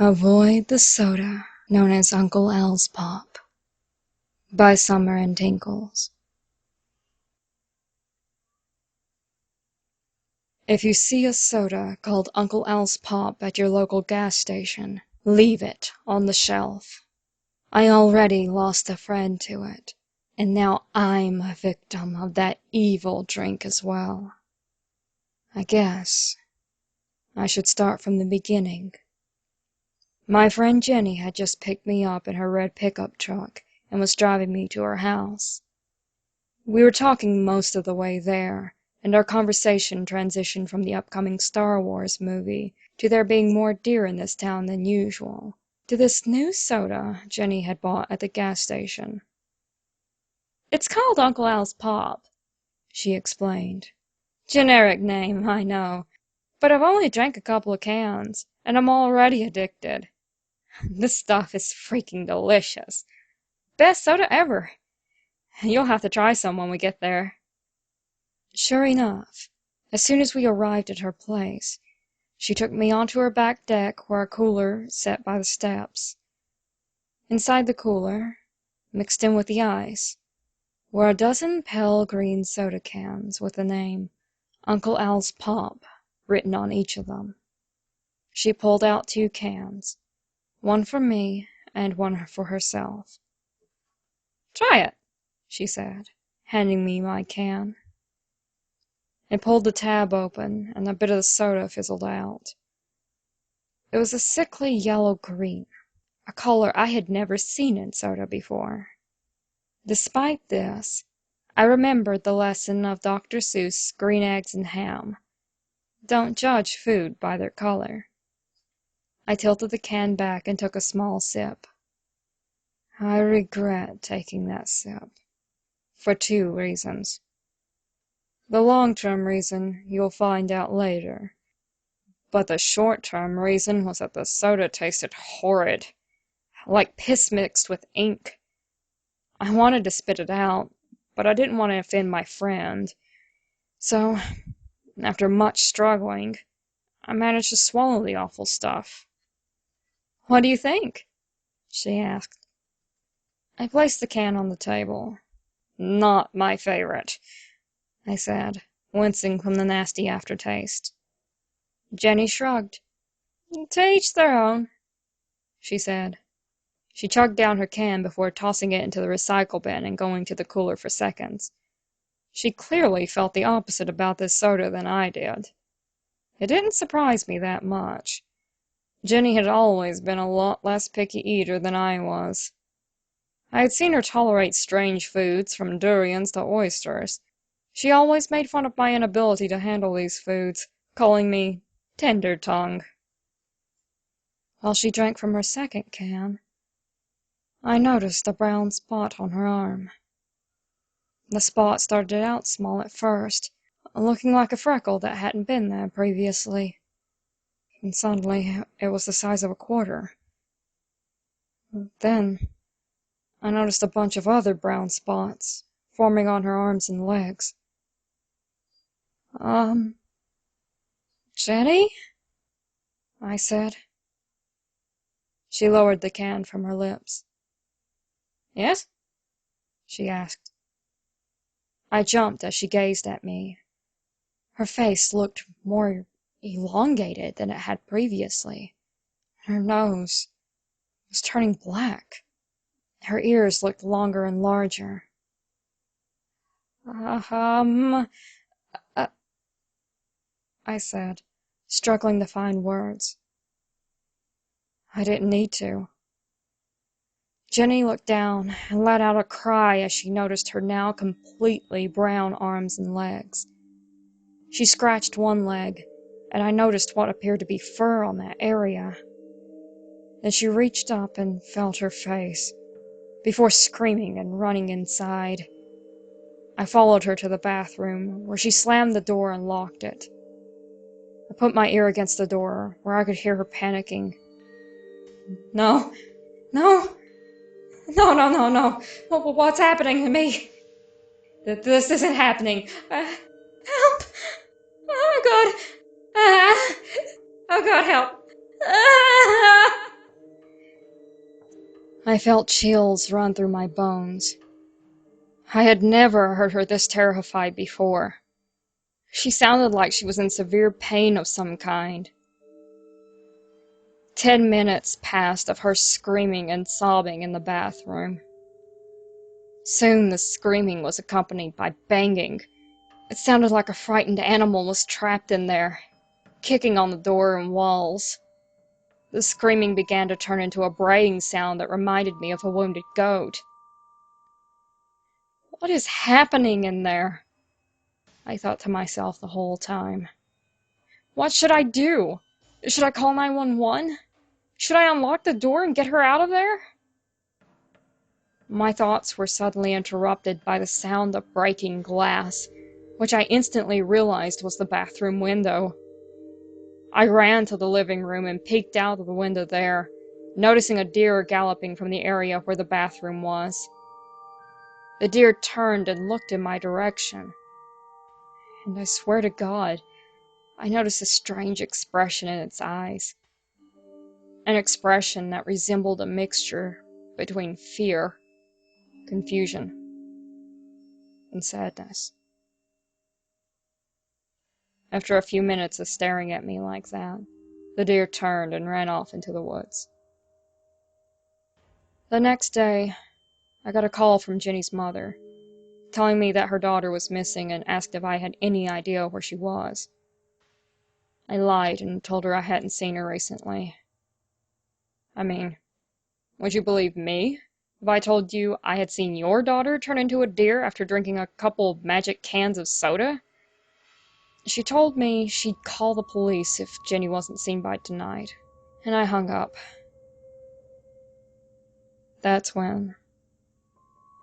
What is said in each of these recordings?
Avoid the soda known as Uncle Al's Pop by SummerAndTinkles. If you see a soda called Uncle Al's Pop at your local gas station, leave it on the shelf. I already lost a friend to it, and now I'm a victim of that evil drink as well. I guess I should start from the beginning. My friend Jenny had just picked me up in her red pickup truck and was driving me to her house. We were talking most of the way there, and our conversation transitioned from the upcoming Star Wars movie to there being more deer in this town than usual, to this new soda Jenny had bought at the gas station. "It's called Uncle Al's Pop," she explained. "Generic name, I know, but I've only drank a couple of cans, and I'm already addicted. This stuff is freaking delicious. Best soda ever. You'll have to try some when we get there." Sure enough, as soon as we arrived at her place, she took me onto her back deck where a cooler sat by the steps. Inside the cooler, mixed in with the ice, were a dozen pale green soda cans with the name Uncle Al's Pop written on each of them. She pulled out 2 cans, one for me and one for herself. "Try it," she said, handing me my can. I pulled the tab open, and a bit of the soda fizzled out. It was a sickly yellow-green, a color I had never seen in soda before. Despite this, I remembered the lesson of Dr. Seuss' Green Eggs and Ham. Don't judge food by their color. I tilted the can back and took a small sip. I regret taking that sip, for 2 reasons. The long-term reason you'll find out later, but the short-term reason was that the soda tasted horrid, like piss mixed with ink. I wanted to spit it out, but I didn't want to offend my friend. So, after much struggling, I managed to swallow the awful stuff. "What do you think?" she asked. I placed the can on the table. "Not my favorite," I said, wincing from the nasty aftertaste. Jenny shrugged. "To each their own," she said. She chugged down her can before tossing it into the recycle bin and going to the cooler for seconds. She clearly felt the opposite about this soda than I did. It didn't surprise me that much. Jenny had always been a lot less picky eater than I was. I had seen her tolerate strange foods, from durians to oysters. She always made fun of my inability to handle these foods, calling me tender tongue. While she drank from her second can, I noticed a brown spot on her arm. The spot started out small at first, looking like a freckle that hadn't been there previously, and suddenly it was the size of a quarter. Then I noticed a bunch of other brown spots forming on her arms and legs. "Jenny?" I said. She lowered the can from her lips. "Yes?" she asked. I jumped as she gazed at me. Her face looked more elongated than it had previously. Her nose was turning black. Her ears looked longer and larger. I said, struggling to find words. I didn't need to. Jenny looked down and let out a cry as she noticed her now completely brown arms and legs. She scratched one leg, and I noticed what appeared to be fur on that area. Then she reached up and felt her face, before screaming and running inside. I followed her to the bathroom, where she slammed the door and locked it. I put my ear against the door, where I could hear her panicking. No. What's happening to me? This isn't happening. Help! Oh, God. Oh, God, help. I felt chills run through my bones. I had never heard her this terrified before. She sounded like she was in severe pain of some kind. 10 minutes passed of her screaming and sobbing in the bathroom. Soon the screaming was accompanied by banging. It sounded like a frightened animal was trapped in there, kicking on the door and walls. The screaming began to turn into a braying sound that reminded me of a wounded goat. What is happening in there? I thought to myself the whole time. What should I do? Should I call 911? Should I unlock the door and get her out of there? My thoughts were suddenly interrupted by the sound of breaking glass, which I instantly realized was the bathroom window. I ran to the living room and peeked out of the window there, noticing a deer galloping from the area where the bathroom was. The deer turned and looked in my direction, and I swear to God, I noticed a strange expression in its eyes. An expression that resembled a mixture between fear, confusion, and sadness. After a few minutes of staring at me like that, the deer turned and ran off into the woods. The next day, I got a call from Jenny's mother, telling me that her daughter was missing and asked if I had any idea where she was. I lied and told her I hadn't seen her recently. I mean, would you believe me if I told you I had seen your daughter turn into a deer after drinking a couple magic cans of soda? She told me she'd call the police if Jenny wasn't seen by tonight, and I hung up. That's when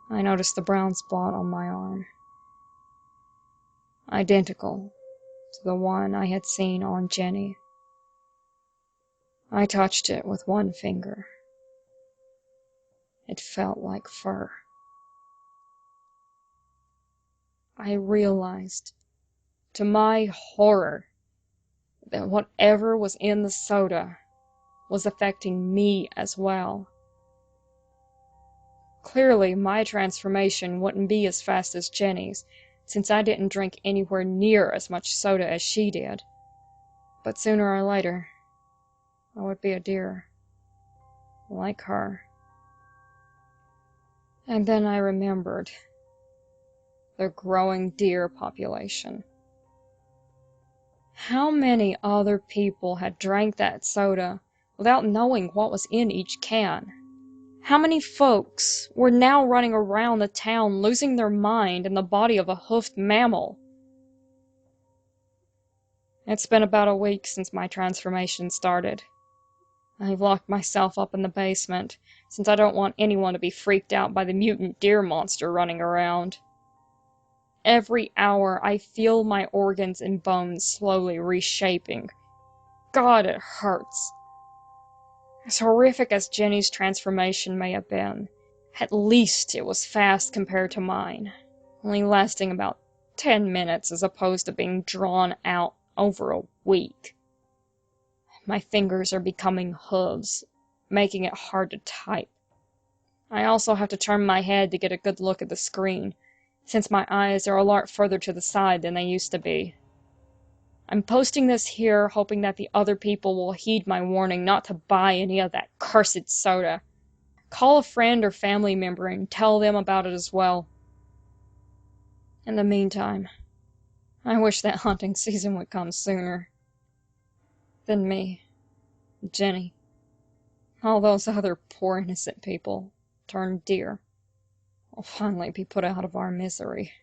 I noticed the brown spot on my arm. Identical to the one I had seen on Jenny. I touched it with one finger. It felt like fur. I realized, to my horror, that whatever was in the soda was affecting me as well. Clearly, my transformation wouldn't be as fast as Jenny's, since I didn't drink anywhere near as much soda as she did. But sooner or later, I would be a deer, like her. And then I remembered the growing deer population. How many other people had drank that soda without knowing what was in each can? How many folks were now running around the town losing their mind in the body of a hoofed mammal? It's been about a week since my transformation started. I've locked myself up in the basement, since I don't want anyone to be freaked out by the mutant deer monster running around. Every hour I feel my organs and bones slowly reshaping. God, it hurts. As horrific as Jenny's transformation may have been, at least it was fast compared to mine, only lasting about 10 minutes as opposed to being drawn out over a week. My fingers are becoming hooves, making it hard to type. I also have to turn my head to get a good look at the screen, since my eyes are a lot further to the side than they used to be. I'm posting this here hoping that the other people will heed my warning not to buy any of that cursed soda. Call a friend or family member and tell them about it as well. In the meantime, I wish that hunting season would come sooner. Then me, Jenny, all those other poor innocent people turned deer will finally be put out of our misery.